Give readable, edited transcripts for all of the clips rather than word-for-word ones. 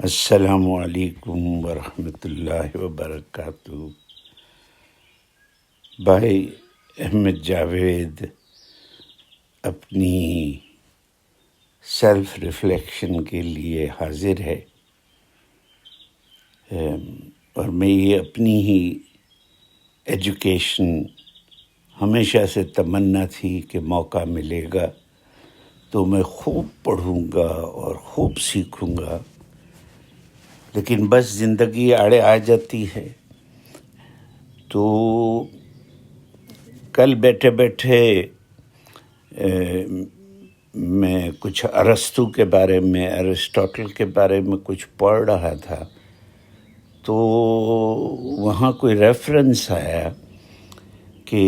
السلام علیکم ورحمۃ اللہ وبرکاتہ۔ بھائی احمد جاوید اپنی سیلف ریفلیکشن کے لیے حاضر ہے، اور میں یہ اپنی ہی ایجوکیشن ہمیشہ سے تمنا تھی کہ موقع ملے گا تو میں خوب پڑھوں گا اور خوب سیکھوں گا، لیکن بس زندگی آڑے آ جاتی ہے۔ تو کل بیٹھے بیٹھے میں کچھ ارسطو کے بارے میں، ارسطاٹل کے بارے میں کچھ پڑھ رہا تھا، تو وہاں کوئی ریفرنس آیا کہ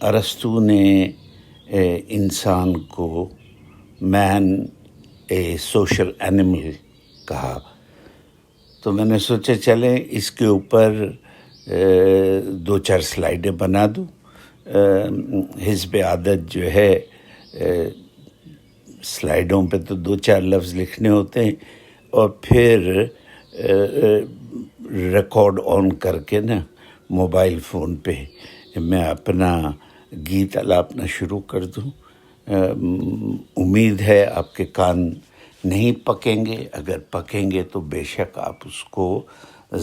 ارسطو نے انسان کو مین اے سوشل اینیمل کہا۔ تو میں نے سوچا چلیں اس کے اوپر دو چار سلائیڈیں بنا دوں۔ حزب عادت جو ہے، سلائیڈوں پہ تو دو چار لفظ لکھنے ہوتے ہیں، اور پھر ریکارڈ آن کر کے نا موبائل فون پہ میں اپنا گیت الاپنا شروع کر دوں۔ امید ہے آپ کے کان نہیں پکیں گے، اگر پکیں گے تو بے شک آپ اس کو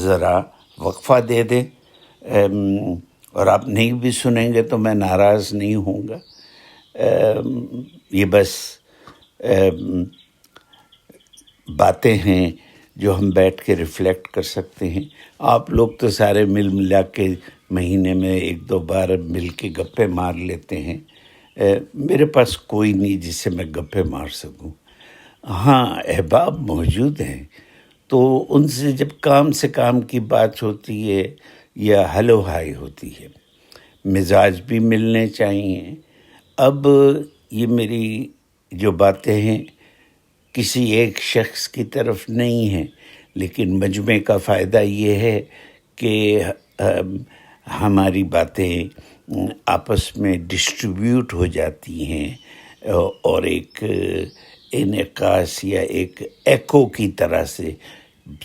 ذرا وقفہ دے دیں، اور آپ نہیں بھی سنیں گے تو میں ناراض نہیں ہوں گا۔ یہ بس باتیں ہیں جو ہم بیٹھ کے ریفلیکٹ کر سکتے ہیں۔ آپ لوگ تو سارے مل ملا کے مہینے میں ایک دو بار مل کے گپے مار لیتے ہیں، میرے پاس کوئی نہیں جس سے میں گپے مار سکوں۔ ہاں، احباب موجود ہیں، تو ان سے جب کام سے کام کی بات ہوتی ہے یا ہلو ہائی ہوتی ہے، مزاج بھی ملنے چاہیے۔ اب یہ میری جو باتیں ہیں کسی ایک شخص کی طرف نہیں ہیں، لیکن مجمع کا فائدہ یہ ہے کہ ہماری باتیں آپس میں ڈسٹریبیوٹ ہو جاتی ہیں، اور ایک انعکاس یا ایک ایکو کی طرح سے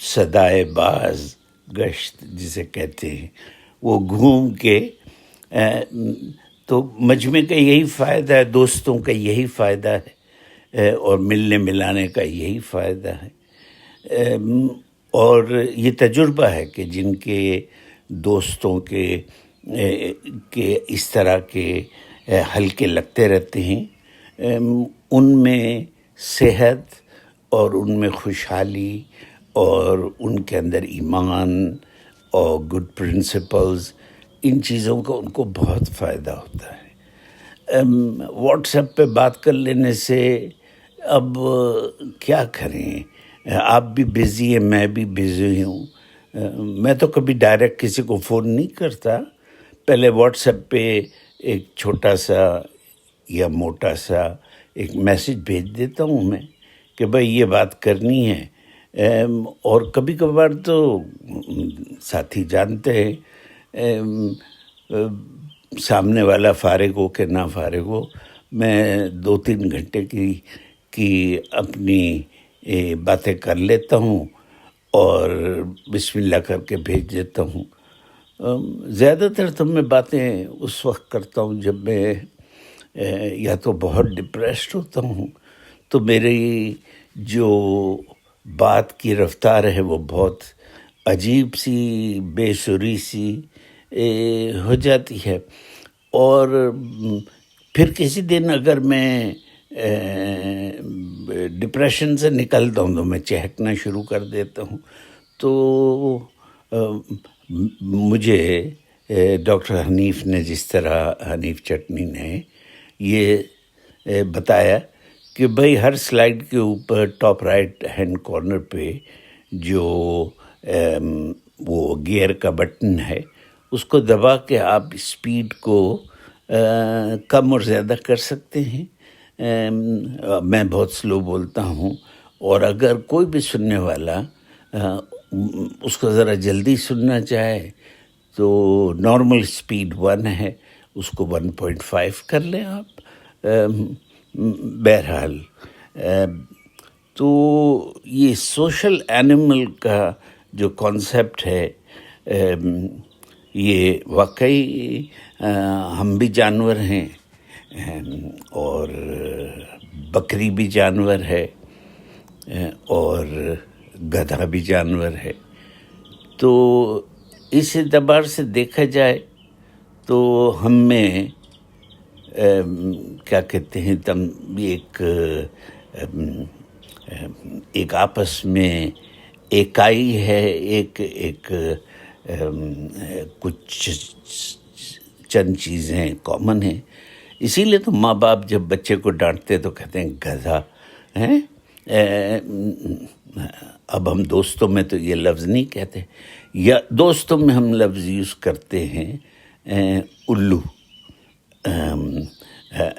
صدائے باز گشت جسے کہتے ہیں وہ گھوم کے، تو مجمع کا یہی فائدہ ہے، دوستوں کا یہی فائدہ ہے، اور ملنے ملانے کا یہی فائدہ ہے۔ اور یہ تجربہ ہے کہ جن کے دوستوں کے اس طرح کے حلقے لگتے رہتے ہیں، ان میں صحت اور ان میں خوشحالی اور ان کے اندر ایمان اور گڈ پرنسپلز، ان چیزوں کا ان کو بہت فائدہ ہوتا ہے۔ واٹس ایپ پہ بات کر لینے سے اب کیا کریں، آپ بھی بزی ہیں، میں بھی بزی ہوں۔ میں تو کبھی ڈائریکٹ کسی کو فون نہیں کرتا، پہلے واٹس ایپ پہ ایک چھوٹا سا یا موٹا سا ایک میسج بھیج دیتا ہوں میں کہ بھائی یہ بات کرنی ہے، اور کبھی کبھار تو ساتھی جانتے ہیں سامنے والا فارغ ہو کہ نہ فارغ ہو، میں 2-3 گھنٹے کی اپنی باتیں کر لیتا ہوں اور بسم اللہ کر کے بھیج دیتا ہوں۔ زیادہ تر تو میں باتیں اس وقت کرتا ہوں جب میں یا تو بہت ڈپریسڈ ہوتا ہوں، تو میری جو بات کی رفتار ہے وہ بہت عجیب سی، بے سری سی ہو جاتی ہے، اور پھر کسی دن اگر میں ڈپریشن سے نکلتا ہوں تو میں چہکنا شروع کر دیتا ہوں۔ تو مجھے ڈاکٹر حنیف نے، جس طرح حنیف چٹنی نے یہ بتایا کہ بھئی ہر سلائیڈ کے اوپر ٹاپ رائٹ ہینڈ کارنر پہ جو وہ گیئر کا بٹن ہے، اس کو دبا کے آپ اسپیڈ کو کم اور زیادہ کر سکتے ہیں۔ میں بہت سلو بولتا ہوں، اور اگر کوئی بھی سننے والا اس کو ذرا جلدی سننا چاہے تو نارمل اسپیڈ 1 ہے، اس کو 1.5 کر لیں آپ۔ بہرحال تو یہ سوشل اینیمل کا جو کانسیپٹ ہے، یہ واقعی ہم بھی جانور ہیں، اور بکری بھی جانور ہے، اور گدھا بھی جانور ہے. تو اس اعتبار سے دیکھا جائے تو ہم میں کیا کہتے ہیں، ایک آپس میں ایکائی ہے، ایک کچھ چند چیزیں کامن ہیں. اسی لیے تو ماں باپ جب بچے کو ڈانٹتے تو کہتے ہیں گدھا. اب ہم دوستوں میں تو یہ لفظ نہیں کہتے، یا دوستوں میں ہم لفظ یوز کرتے ہیں الو.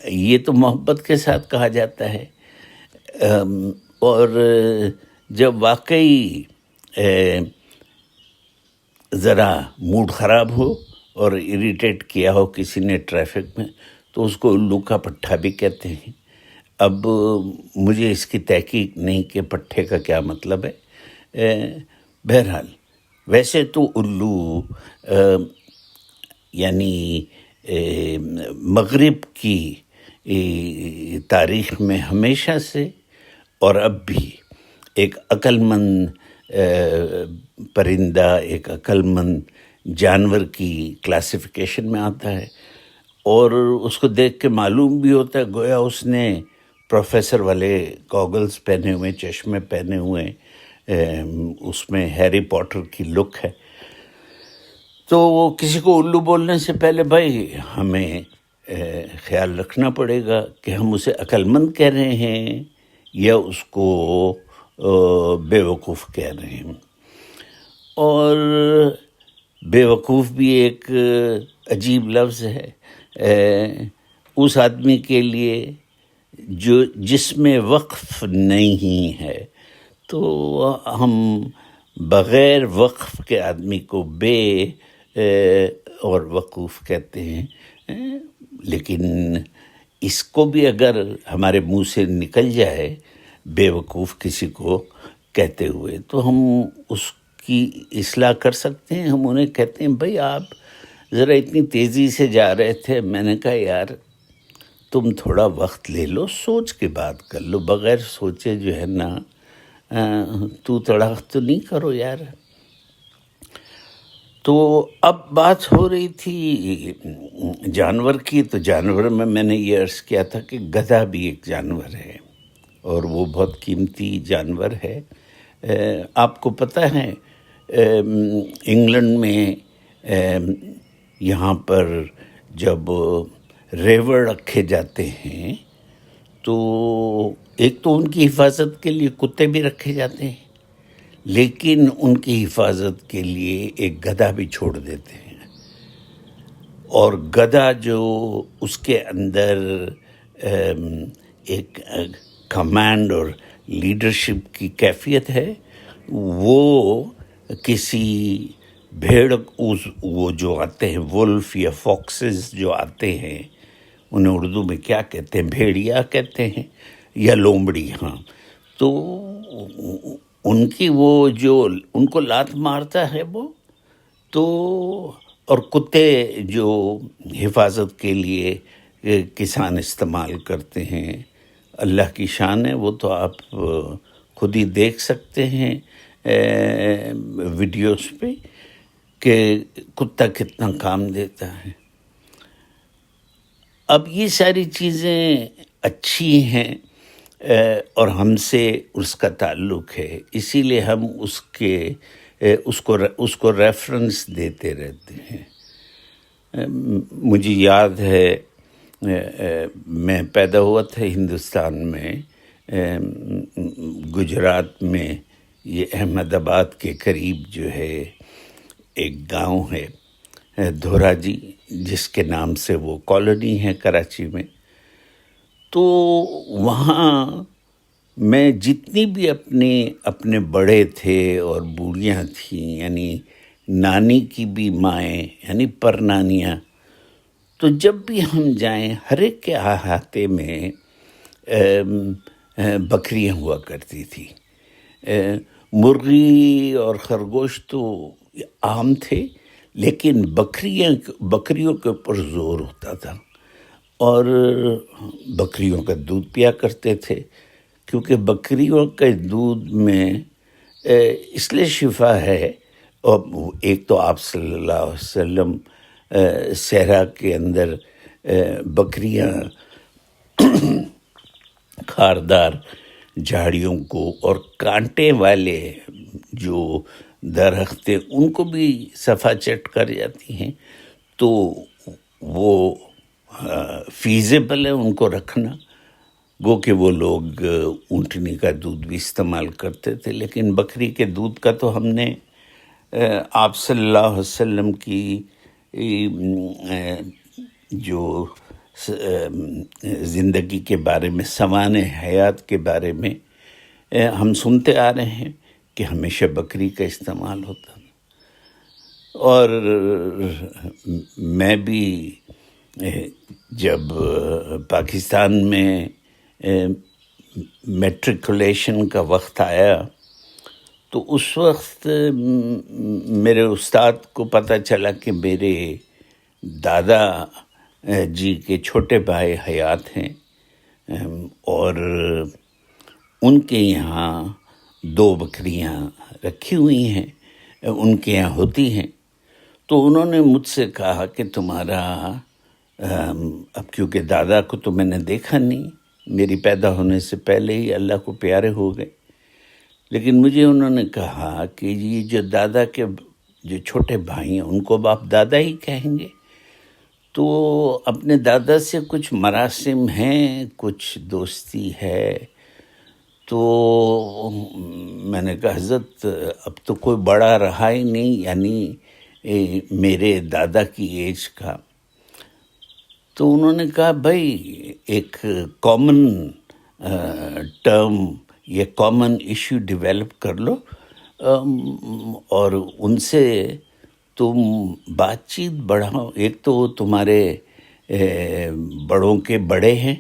یہ تو محبت کے ساتھ کہا جاتا ہے. اور جب واقعی ذرا موڈ خراب ہو اور اریٹیٹ کیا ہو کسی نے ٹریفک میں، تو اس کو الو کا پٹھا بھی کہتے ہیں. اب مجھے اس کی تحقیق نہیں کہ پٹھے کا کیا مطلب ہے. بہرحال ویسے تو الو یعنی مغرب کی تاریخ میں ہمیشہ سے اور اب بھی ایک عقل مند پرندہ، ایک عقل مند جانور کی کلاسیفیکیشن میں آتا ہے، اور اس کو دیکھ کے معلوم بھی ہوتا ہے گویا اس نے پروفیسر والے گوگلز پہنے ہوئے، چشمے پہنے ہوئے، اس میں ہیری پوٹر کی لک ہے. تو کسی کو الو بولنے سے پہلے بھائی ہمیں خیال رکھنا پڑے گا کہ ہم اسے عقل مند کہہ رہے ہیں یا اس کو بے وقوف کہہ رہے ہیں. اور بے وقوف بھی ایک عجیب لفظ ہے اس آدمی کے لیے جس میں وقف نہیں ہے. تو ہم بغیر وقف کے آدمی کو بے اور وقوف کہتے ہیں. لیکن اس کو بھی اگر ہمارے منہ سے نکل جائے بے وقوف کسی کو کہتے ہوئے، تو ہم اس کی اصلاح کر سکتے ہیں. ہم انہیں کہتے ہیں بھائی آپ ذرا اتنی تیزی سے جا رہے تھے، میں نے کہا یار تم تھوڑا وقت لے لو، سوچ کے بات کر لو، بغیر سوچے جو ہے نا تو تڑاک تو نہیں کرو یار. تو اب بات ہو رہی تھی جانور کی، تو جانور میں نے یہ عرض کیا تھا کہ گدھا بھی ایک جانور ہے، اور وہ بہت قیمتی جانور ہے. آپ کو پتہ ہے انگلینڈ میں یہاں پر جب ریوڑ رکھے جاتے ہیں تو ایک تو ان کی حفاظت کے لیے کتے بھی رکھے جاتے ہیں، لیکن ان کی حفاظت کے لیے ایک گدھا بھی چھوڑ دیتے ہیں. اور گدھا جو اس کے اندر ایک کمانڈ اور لیڈرشپ کی کیفیت ہے، وہ کسی بھیڑ، وہ جو آتے ہیں ولف یا فاکسز جو آتے ہیں، انہیں اردو میں کیا کہتے ہیں، بھیڑیا کہتے ہیں یا لومڑی. ہاں، تو ان کی وہ جو ان کو لات مارتا ہے وہ تو، اور کتے جو حفاظت کے لیے کسان استعمال کرتے ہیں، اللہ کی شان ہے. وہ تو آپ خود ہی دیکھ سکتے ہیں ویڈیوز پہ کہ کتا کتنا کام دیتا ہے. اب یہ ساری چیزیں اچھی ہیں اور ہم سے اس کا تعلق ہے، اسی لیے ہم اس کو ریفرنس دیتے رہتے ہیں. مجھے یاد ہے میں پیدا ہوا تھا ہندوستان میں، گجرات میں، یہ احمد آباد کے قریب جو ہے ایک گاؤں ہے دھورا جی، جس کے نام سے وہ کالونی ہے کراچی میں. تو وہاں میں جتنی بھی اپنے بڑے تھے اور بوڑھیاں تھیں، یعنی نانی کی بھی مائیں یعنی پر نانیاں، تو جب بھی ہم جائیں ہر ایک کے احاطے میں بکریاں ہوا کرتی تھی. مرغی اور خرگوش تو عام تھے، لیکن بکریوں کے اوپر زور ہوتا تھا، اور بکریوں کا دودھ پیا کرتے تھے، کیونکہ بکریوں کے دودھ میں اس لیے شفا ہے. اور ایک تو آپ صلی اللہ علیہ وسلم صحرا کے اندر بکریاں خاردار جھاڑیوں کو اور کانٹے والے جو درخت ہیں ان کو بھی صفا چٹ کر جاتی ہیں، تو وہ فیزیبل ہے ان کو رکھنا. گو کہ وہ لوگ اونٹنی کا دودھ بھی استعمال کرتے تھے، لیکن بکری کے دودھ کا تو ہم نے آپ صلی اللہ علیہ وسلم کی جو زندگی کے بارے میں، سوانح حیات کے بارے میں ہم سنتے آ رہے ہیں کہ ہمیشہ بکری کا استعمال ہوتا. اور میں بھی جب پاکستان میں میٹریکولیشن کا وقت آیا تو اس وقت میرے استاد کو پتہ چلا کہ میرے دادا جی کے چھوٹے بھائی حیات ہیں، اور ان کے یہاں 2 بکریاں رکھی ہوئی ہیں، ان کے یہاں ہوتی ہیں. تو انہوں نے مجھ سے کہا کہ تمہارا اب کیونکہ دادا کو تو میں نے دیکھا نہیں، میری پیدا ہونے سے پہلے ہی اللہ کو پیارے ہو گئے، لیکن مجھے انہوں نے کہا کہ یہ جو دادا کے جو چھوٹے بھائی ہیں ان کو آپ دادا ہی کہیں گے. تو اپنے دادا سے کچھ مراسم ہیں، کچھ دوستی ہے. تو میں نے کہا حضرت اب تو کوئی بڑا رہا ہی نہیں، یعنی میرے دادا کی ایج کا. تو انہوں نے کہا بھائی ایک کامن ٹرم یا کامن ایشو ڈیولپ کر لو، اور ان سے تم بات چیت بڑھاؤ. ایک تو وہ تمہارے بڑوں کے بڑے ہیں،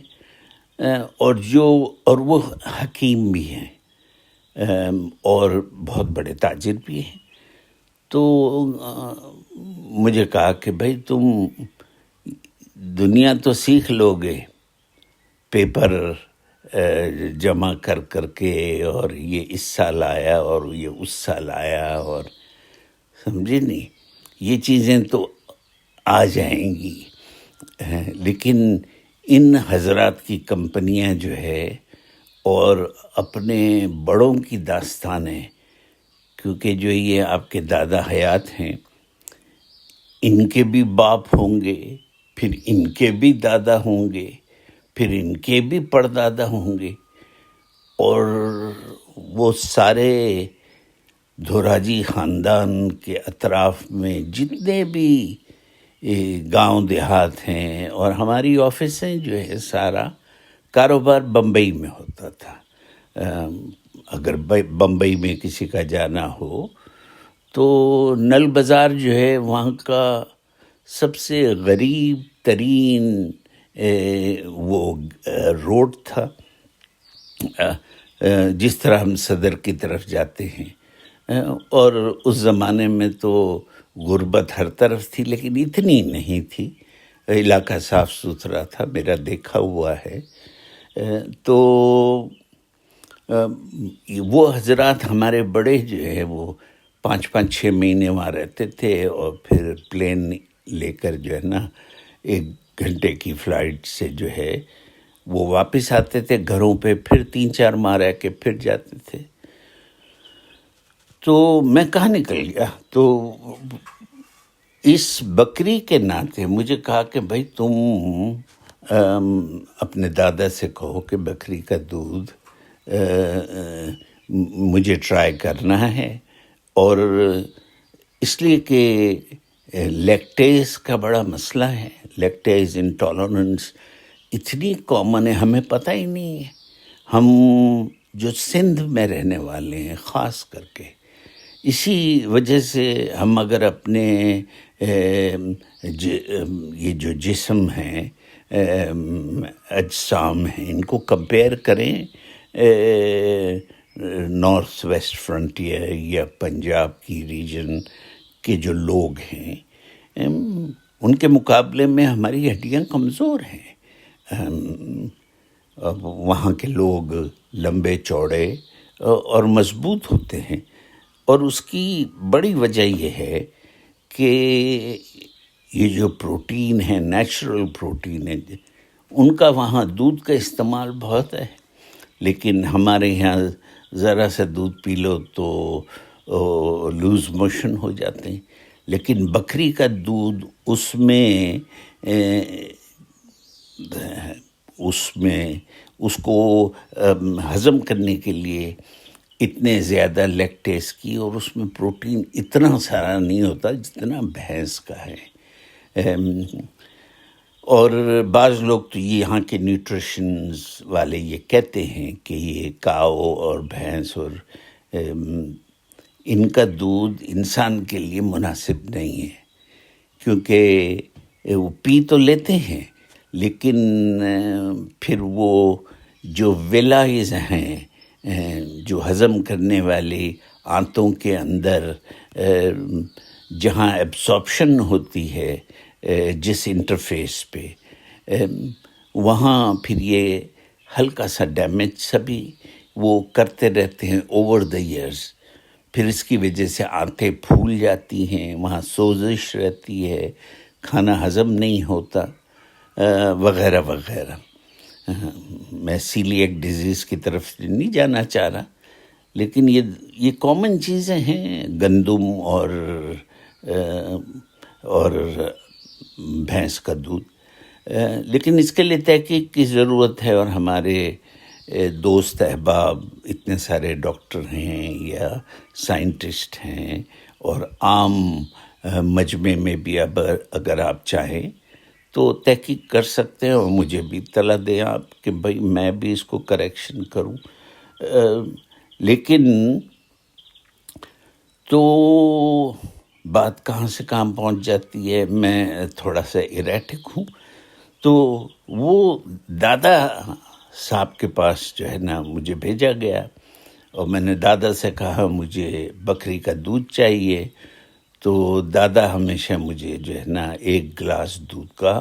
اور وہ حکیم بھی ہیں، اور بہت بڑے تاجر بھی ہیں. تو مجھے کہا کہ بھائی تم دنیا تو سیکھ لو گے پیپر جمع کر کے، اور یہ اس سال آیا اور یہ اس سال آیا، اور سمجھے نہیں، یہ چیزیں تو آ جائیں گی. لیکن ان حضرات کی کمپنیاں جو ہے اور اپنے بڑوں کی داستانیں، کیونکہ جو یہ آپ کے دادا حیات ہیں، ان کے بھی باپ ہوں گے، پھر ان کے بھی دادا ہوں گے، پھر ان کے بھی پردادا ہوں گے، اور وہ سارے دھوراجی خاندان کے اطراف میں جتنے بھی گاؤں دیہات ہیں، اور ہماری آفسیں جو ہے سارا کاروبار بمبئی میں ہوتا تھا. اگر بمبئی میں کسی کا جانا ہو تو نل بازار جو ہے وہاں کا سب سے غریب ترین وہ روڈ تھا، جس طرح ہم صدر کی طرف جاتے ہیں. اور اس زمانے میں تو غربت ہر طرف تھی، لیکن اتنی نہیں تھی. علاقہ صاف ستھرا تھا، میرا دیکھا ہوا ہے. تو وہ حضرات ہمارے بڑے جو ہے وہ 5-6 مہینے وہاں رہتے تھے، اور پھر پلین لے کر جو ہے نا 1 گھنٹے کی فلائٹ سے جو ہے وہ واپس آتے تھے گھروں پہ، پھر 3-4 ماہ رہ کے پھر جاتے تھے. تو میں کہاں نکل گیا، تو اس بکری کے ناطے مجھے کہا کہ بھائی تم اپنے دادا سے کہو کہ بکری کا دودھ مجھے ٹرائی کرنا ہے. اور اس لیے کہ لیکٹیز کا بڑا مسئلہ ہے، لیکٹیز انٹالرنس اتنی کامن ہے، ہمیں پتہ ہی نہیں ہے. ہم جو سندھ میں رہنے والے ہیں خاص کر کے، اسی وجہ سے ہم اگر اپنے یہ جو جسم ہیں، اجسام ہیں، ان کو کمپیئر کریں نارتھ ویسٹ فرنٹیئر یا پنجاب کی ریجن کے جو لوگ ہیں ان کے مقابلے میں ہماری ہڈیاں کمزور ہیں. وہاں کے لوگ لمبے چوڑے اور مضبوط ہوتے ہیں، اور اس کی بڑی وجہ یہ ہے کہ یہ جو پروٹین ہے، نیچرل پروٹین ہے، ان کا وہاں دودھ کا استعمال بہت ہے. لیکن ہمارے یہاں ذرا سا دودھ پی لو تو لوز موشن ہو جاتے ہیں. لیکن بکری کا دودھ اس کو ہضم کرنے کے لیے اتنے زیادہ لیکٹیز کی، اور اس میں پروٹین اتنا سارا نہیں ہوتا جتنا بھینس کا ہے. اور بعض لوگ تو یہاں کے نیوٹریشنز والے یہ کہتے ہیں کہ یہ کاؤ اور بھینس اور ان کا دودھ انسان کے لیے مناسب نہیں ہے، کیونکہ وہ پی تو لیتے ہیں لیکن پھر وہ جو ویلائز ہیں، جو ہضم کرنے والی آنتوں کے اندر جہاں ایبسارپشن ہوتی ہے جس انٹرفیس پہ، وہاں پھر یہ ہلکا سا ڈیمیج سبھی وہ کرتے رہتے ہیں اوور دا ایئرز. پھر اس کی وجہ سے آنتیں پھول جاتی ہیں، وہاں سوزش رہتی ہے، کھانا ہضم نہیں ہوتا وغیرہ وغیرہ. میں سیلیاک ڈیزیز کی طرف نہیں جانا چاہ رہا، لیکن یہ کامن چیزیں ہیں، گندم اور بھینس کا دودھ. لیکن اس کے لیے تحقیق کی ضرورت ہے، اور ہمارے دوست احباب اتنے سارے ڈاکٹر ہیں یا سائنٹسٹ ہیں، اور عام مجمع میں بھی اگر آپ چاہیں تو تحقیق کر سکتے ہیں، اور مجھے بھی اطلاع دیں آپ کہ بھائی میں بھی اس کو کریکشن کروں. لیکن تو بات کہاں سے کہاں پہنچ جاتی ہے، میں تھوڑا سا ایریٹک ہوں. تو وہ دادا صاحب کے پاس جو ہے نا مجھے بھیجا گیا، اور میں نے دادا سے کہا مجھے بکری کا دودھ چاہیے. تو دادا ہمیشہ مجھے جو ہے نا 1 گلاس دودھ کا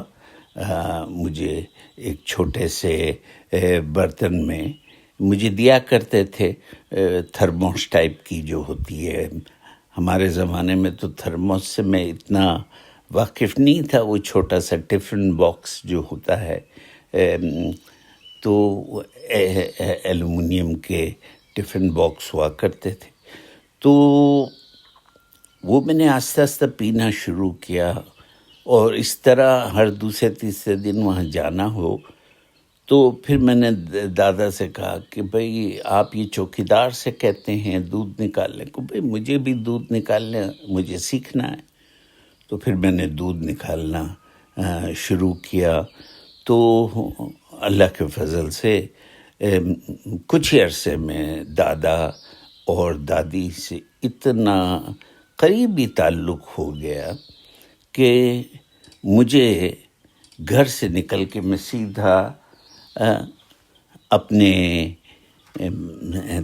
مجھے ایک چھوٹے سے برتن میں مجھے دیا کرتے تھے، تھرموس ٹائپ کی جو ہوتی ہے. ہمارے زمانے میں تو تھرموس سے میں اتنا واقف نہیں تھا، وہ چھوٹا سا ٹفن باکس جو ہوتا ہے، تو ایلومینیم کے ٹفن باکس ہوا کرتے تھے. تو وہ میں نے آہستہ آہستہ پینا شروع کیا، اور اس طرح ہر دوسرے تیسرے دن وہاں جانا ہو تو پھر میں نے دادا سے کہا کہ بھئی آپ یہ چوکیدار سے کہتے ہیں دودھ نکالنے کو، بھئی مجھے بھی دودھ نکالنے مجھے سیکھنا ہے. تو پھر میں نے دودھ نکالنا شروع کیا. تو اللہ کے فضل سے کچھ ہی عرصے میں دادا اور دادی سے اتنا قریبی تعلق ہو گیا کہ مجھے گھر سے نکل کے میں سیدھا اپنے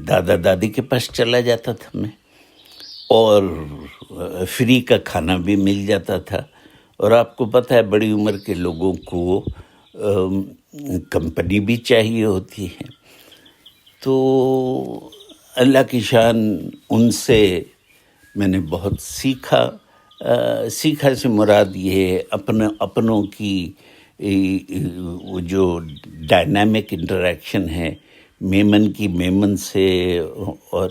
دادا دادی کے پاس چلا جاتا تھا میں، اور فری کا کھانا بھی مل جاتا تھا. اور آپ کو پتہ ہے بڑی عمر کے لوگوں کو کمپنی بھی چاہیے ہوتی ہے. تو اللہ کی شان ان سے میں نے بہت سیکھا. سیکھا سے مراد یہ اپنوں کی وہ جو ڈائنامک انٹریکشن ہے میمن کی میمن سے، اور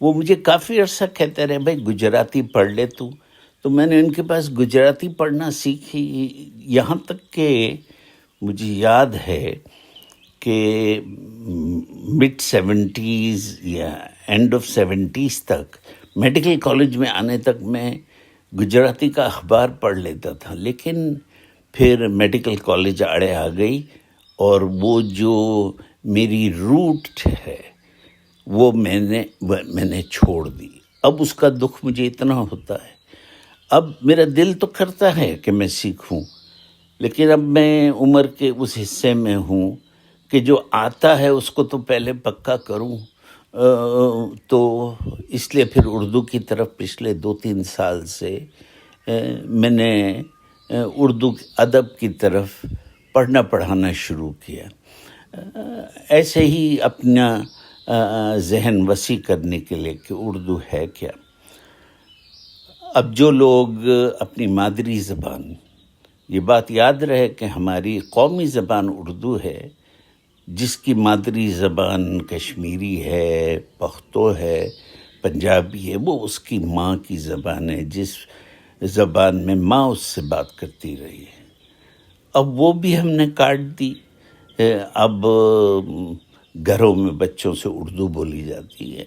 وہ مجھے کافی عرصہ کہتے رہے بھائی گجراتی پڑھ لے تو میں نے ان کے پاس گجراتی پڑھنا سیکھی. یہاں تک کہ مجھے یاد ہے کہ mid 70s یا اینڈ آف 70s تک میڈیکل کالج میں آنے تک میں گجراتی کا اخبار پڑھ لیتا تھا. لیکن پھر میڈیکل کالج آڑے آ گئی، اور وہ جو میری روٹ ہے وہ میں نے چھوڑ دی. اب اس کا دکھ مجھے اتنا ہوتا ہے، اب میرا دل تو کرتا ہے کہ میں سیکھوں، لیکن اب میں عمر کے اس حصے میں ہوں کہ جو آتا ہے اس کو تو پہلے پکا کروں، تو اس لیے پھر اردو کی طرف پچھلے 2-3 سال سے میں نے اردو ادب کی طرف پڑھنا پڑھانا شروع کیا، ایسے ہی اپنا ذہن وسیع کرنے کے لیے کہ اردو ہے کیا۔ اب جو لوگ اپنی مادری زبان، یہ بات یاد رہے کہ ہماری قومی زبان اردو ہے، جس کی مادری زبان کشمیری ہے، پختو ہے، پنجابی ہے، وہ اس کی ماں کی زبان ہے، جس زبان میں ماں اس سے بات کرتی رہی ہے۔ اب وہ بھی ہم نے کاٹ دی، اب گھروں میں بچوں سے اردو بولی جاتی ہے،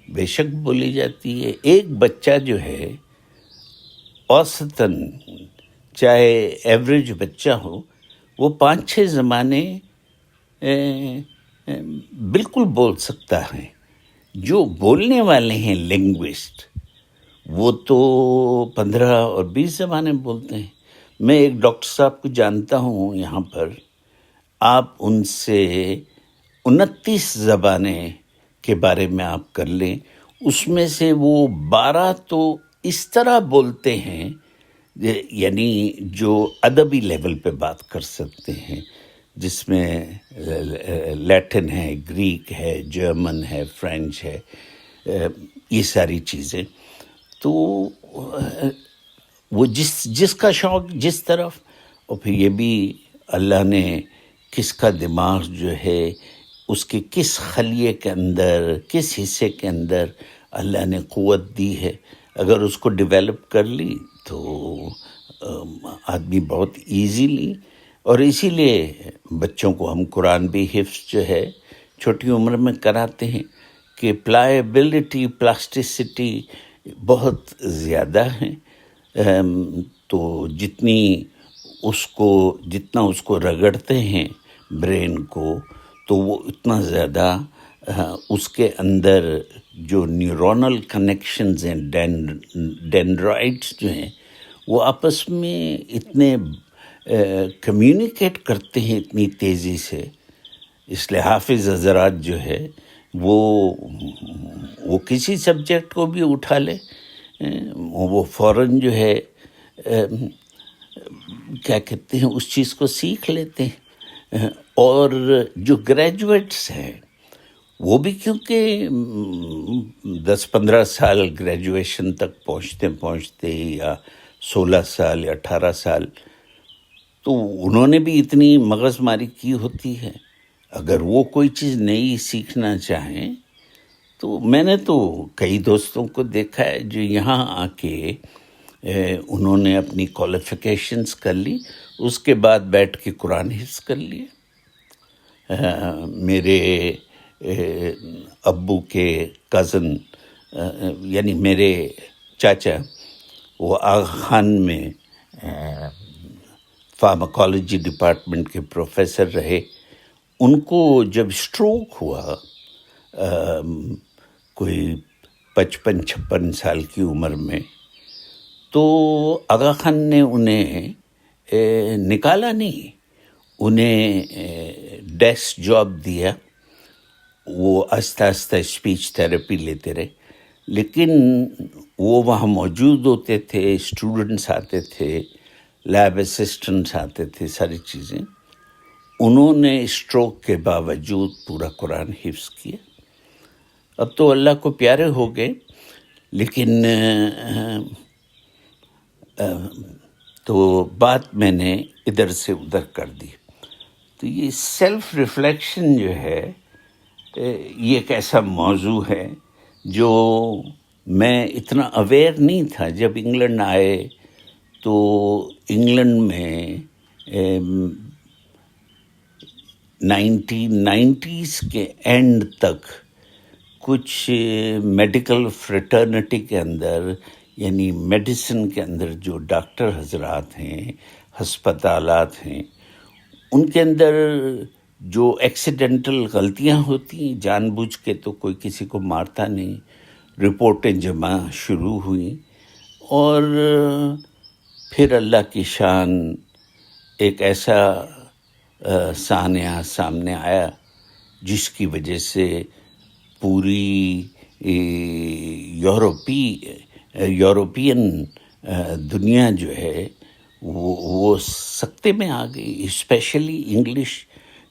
بے شک بولی جاتی ہے۔ ایک بچہ جو ہے اوسطاً، چاہے ایوریج بچہ ہو، وہ 5-6 زبانیں بالکل بول سکتا ہے۔ جو بولنے والے ہیں لینگوسٹ، وہ تو 15 اور 20 زبانیں بولتے ہیں۔ میں ایک ڈاکٹر صاحب کو جانتا ہوں یہاں پر، آپ ان سے 29 زبانیں کے بارے میں آپ کر لیں، اس میں سے وہ 12 تو اس طرح بولتے ہیں، یعنی جو ادبی لیول پہ بات کر سکتے ہیں، جس میں لیٹن ہے، گریک ہے، جرمن ہے، فرینچ ہے، یہ ساری چیزیں۔ تو وہ جس کا شوق جس طرف، اور پھر یہ بھی اللہ نے کس کا دماغ جو ہے اس کے کس خلیے کے اندر، کس حصے کے اندر اللہ نے قوت دی ہے، اگر اس کو ڈیولپ کر لی تو آدمی بہت ایزیلی، اور اسی لیے بچوں کو ہم قرآن بھی حفظ جو ہے چھوٹی عمر میں کراتے ہیں کہ پلائیبلٹی، پلاسٹیسٹی بہت زیادہ ہے، تو جتنا اس کو رگڑتے ہیں برین کو، تو وہ اتنا زیادہ اس کے اندر جو نیورونل کنیکشنز ہیں، ڈینڈرائٹس جو ہیں، وہ آپس میں اتنے کمیونیکیٹ کرتے ہیں اتنی تیزی سے، اس لیے حافظ حضرات جو ہے وہ کسی سبجیکٹ کو بھی اٹھا لے، وہ فوراً جو ہے کیا کہتے ہیں اس چیز کو سیکھ لیتے ہیں۔ اور جو گریجویٹس ہیں وہ بھی کیونکہ 10-15 سال گریجویشن تک پہنچتے یا 16 سال یا 18 سال، تو انہوں نے بھی اتنی مغز ماری کی ہوتی ہے۔ اگر وہ کوئی چیز نئی سیکھنا چاہیں تو میں نے تو کئی دوستوں کو دیکھا ہے جو یہاں آ کے انہوں نے اپنی کوالیفیکیشنز کر لی، اس کے بعد بیٹھ کے قرآن حفظ کر لیے۔ میرے ابو کے کزن، یعنی میرے چاچا، وہ آغا خان میں فارماکالوجی ڈپارٹمنٹ کے پروفیسر رہے۔ ان کو جب اسٹروک ہوا کوئی 55-56 سال کی عمر میں، تو آغا خان نے انہیں نکالا نہیں، انہیں ڈیسک جاب دیا، وہ آہستہ آہستہ اسپیچ تھیراپی لیتے رہے، لیکن وہ وہاں موجود ہوتے تھے، اسٹوڈنٹس آتے تھے، لیب اسسٹنٹس آتے تھے، ساری چیزیں۔ انہوں نے اسٹروک کے باوجود پورا قرآن حفظ کیا۔ اب تو اللہ کو پیارے ہو گئے، لیکن تو بات میں نے ادھر سے ادھر کر دی۔ تو یہ سیلف ریفلیکشن جو ہے، یہ ایک ایسا موضوع ہے جو میں اتنا اویئر نہیں تھا۔ جب انگلینڈ آئے تو انگلینڈ میں 1990s کے اینڈ تک کچھ میڈیکل فریٹرنٹی کے اندر، یعنی میڈیسن کے اندر جو ڈاکٹر حضرات ہیں، ہسپتالات ہیں، ان کے اندر جو ایکسیڈنٹل غلطیاں ہوتی ہیں، جان بوجھ کے تو کوئی کسی کو مارتا نہیں، رپورٹیں جمع شروع ہوئیں، اور پھر اللہ کی شان ایک ایسا سانحہ سامنے آیا جس کی وجہ سے پوری یورپین دنیا جو ہے وہ سکتے میں آ گئی، اسپیشلی انگلش،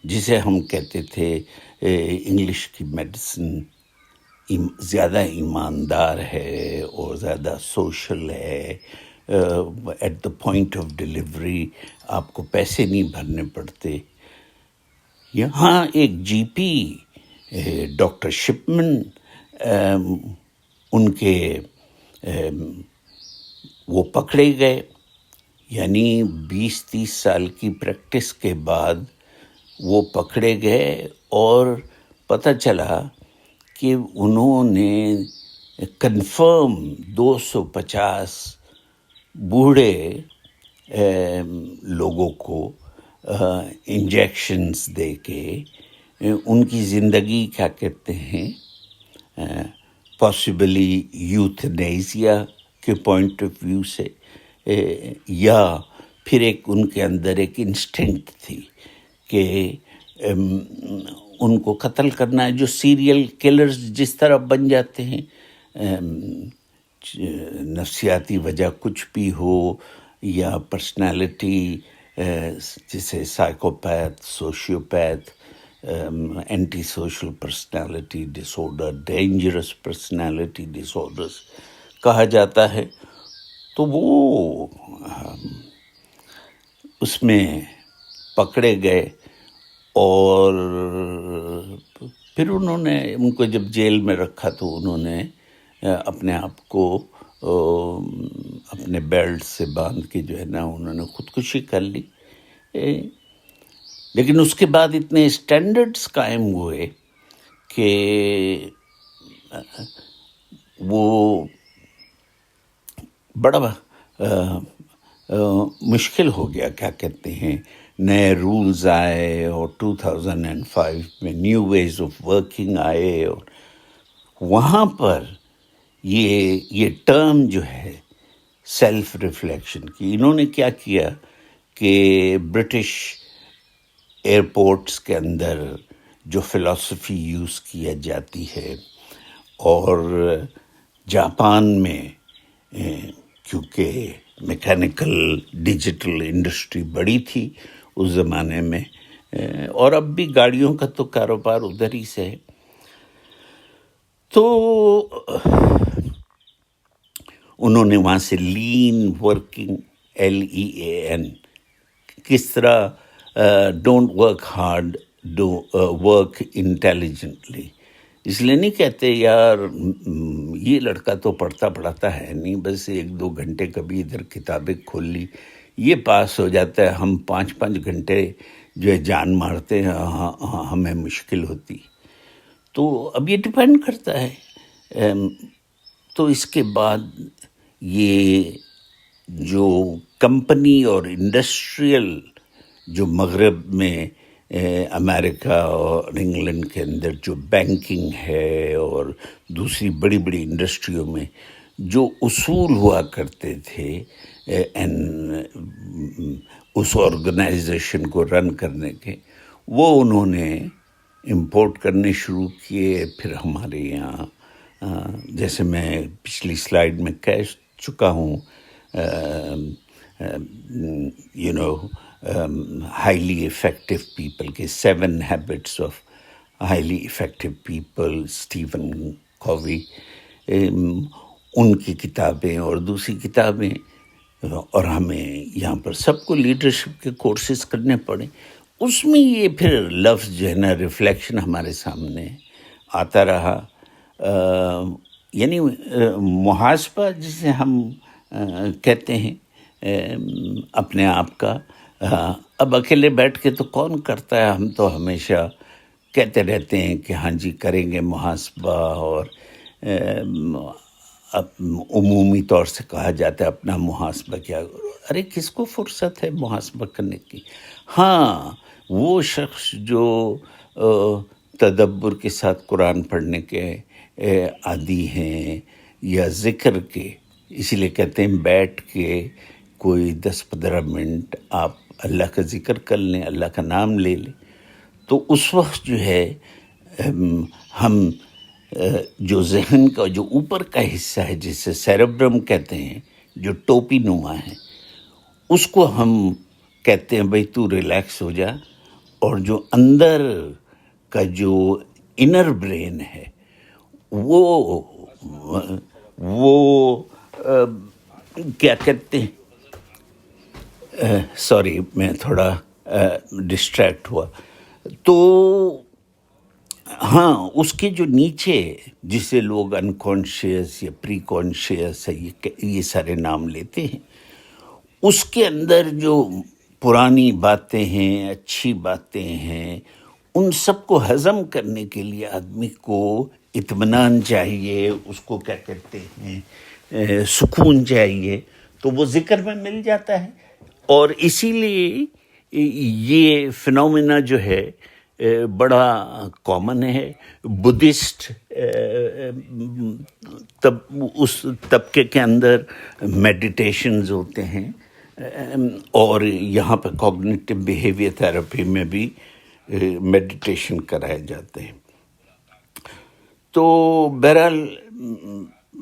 جسے ہم کہتے تھے انگلش کی میڈیسن زیادہ ایماندار ہے اور زیادہ سوشل ہے، at the point of delivery آپ کو پیسے نہیں بھرنے پڑتے. یہاں ایک جی پی ڈاکٹر شپمن ان کے وہ پکڑے گئے، یعنی 20-30 سال کی پریکٹس کے بعد وہ پکڑے گئے اور پتہ چلا کہ انہوں نے کنفرم 250 بوڑھے لوگوں کو انجیکشنز دے کے ان کی زندگی کیا کہتے ہیں پاسبلی یوتھنیزیا کے پوائنٹ آف ویو سے، یا پھر ایک ان کے اندر ایک انسٹنکٹ تھی کہ ان کو قتل کرنا ہے، جو سیریل کلرز جس طرح بن جاتے ہیں، نفسیاتی وجہ کچھ بھی ہو یا پرسنالٹی جیسے سائیکوپیتھ، سوشیوپیتھ، اینٹی سوشل پرسنالٹی ڈس آرڈر، ڈینجرس پرسنالٹی ڈس آرڈرز کہا جاتا ہے. تو وہ اس میں پکڑے گئے اور پھر انہوں نے ان کو جب جیل میں رکھا تو انہوں نے اپنے آپ کو اپنے بیلٹ سے باندھ کے جو ہے نا انہوں نے خودکشی کر لی. لیکن اس کے بعد اتنے اسٹینڈرڈز قائم ہوئے کہ وہ بڑا مشکل ہو گیا، کیا کہتے ہیں، نئے رولز آئے اور 2005 میں نیو ویز آف ورکنگ آئے، اور وہاں پر یہ ٹرم جو ہے سیلف ریفلیکشن کی، انہوں نے کیا کیا کہ برٹش ایئرپورٹس کے اندر جو فلسفی یوز کیا جاتی ہے، اور جاپان میں کیونکہ میکینیکل ڈیجیٹل انڈسٹری بڑی تھی اس زمانے میں، اور اب بھی گاڑیوں کا تو کاروبار ادھر ہی سے ہے، تو انہوں نے وہاں سے لین ورکنگ LEAN، کس طرح don't work hard, work intelligently. اس لیے نہیں کہتے یار یہ لڑکا تو پڑھتا پڑھاتا ہے نہیں، بس 1-2 گھنٹے کبھی ادھر کتابیں کھول لی یہ پاس ہو جاتا ہے، ہم 5-5 گھنٹے جو ہے جان مارتے ہیں ہمیں مشکل ہوتی. تو اب یہ ڈیپینڈ کرتا ہے. تو اس کے بعد یہ جو کمپنی اور انڈسٹریل جو مغرب میں امریکہ اور انگلینڈ کے اندر جو بینکنگ ہے اور دوسری بڑی بڑی انڈسٹریوں میں جو اصول ہوا کرتے تھے اس آرگنائزیشن کو رن کرنے کے، وہ انہوں نے امپورٹ کرنے شروع کیے. پھر ہمارے یہاں جیسے میں پچھلی سلائیڈ میں کہہ چکا ہوں، ہائیلی افیکٹو پیپل کے 7 habits of highly effective people, Stephen Covey, ان کی کتابیں اور دوسری کتابیں، اور ہمیں یہاں پر سب کو لیڈرشپ کے کورسز کرنے پڑے. اس میں یہ پھر لفظ جو ہے نا ریفلیکشن ہمارے سامنے آتا رہا. یعنی محاسبہ جسے ہم کہتے ہیں اپنے آپ کا، اب اکیلے بیٹھ کے تو کون کرتا ہے، ہم تو ہمیشہ کہتے رہتے ہیں کہ ہاں جی کریں گے محاسبہ، اور عمومی طور سے کہا جاتا ہے اپنا محاسبہ کیا. ارے کس کو فرصت ہے محاسبہ کرنے کی؟ ہاں وہ شخص جو تدبر کے ساتھ قرآن پڑھنے کے عادی ہیں یا ذکر کے، اسی لیے کہتے ہیں بیٹھ کے کوئی 10-15 منٹ آپ اللہ کا ذکر کر لیں، اللہ کا نام لے لیں، تو اس وقت جو ہے ہم جو ذہن کا جو اوپر کا حصہ ہے جسے سیریبرم کہتے ہیں، جو ٹوپی نما ہے، اس کو ہم کہتے ہیں بھئی تو ریلیکس ہو جا، اور جو اندر کا جو انر برین ہے وہ کیا کہتے ہیں، سوری میں تھوڑا ڈسٹریکٹ ہوا، تو ہاں اس کے جو نیچے جسے لوگ انکانشیس یا پری کانشیس ہے یہ سارے نام لیتے ہیں، اس کے اندر جو پرانی باتیں ہیں، اچھی باتیں ہیں، ان سب کو ہضم کرنے کے لیے آدمی کو اطمینان چاہیے، اس کو کیا کہتے ہیں سکون چاہیے، تو وہ ذکر میں مل جاتا ہے۔ اور اسی لیے یہ فنومینا جو ہے بڑا کامن ہے۔ بدھسٹ اس طبقے کے اندر میڈیٹیشنز ہوتے ہیں، اور یہاں پہ کوگنیٹو بیہیویئر تھراپی میں بھی میڈیٹیشن کرائے جاتے ہیں۔ تو بہرحال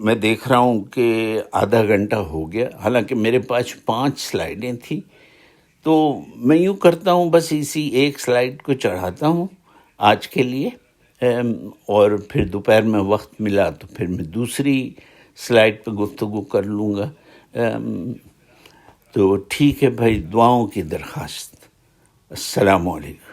میں دیکھ رہا ہوں کہ آدھا گھنٹہ ہو گیا، حالانکہ میرے پاس 5 سلائیڈیں تھیں، تو میں یوں کرتا ہوں بس اسی ایک سلائیڈ کو چڑھاتا ہوں آج کے لیے، اور پھر دوپہر میں وقت ملا تو پھر میں دوسری سلائیڈ پہ گفتگو کر لوں گا۔ تو ٹھیک ہے بھائی، دعاؤں کی درخواست۔ السلام علیکم۔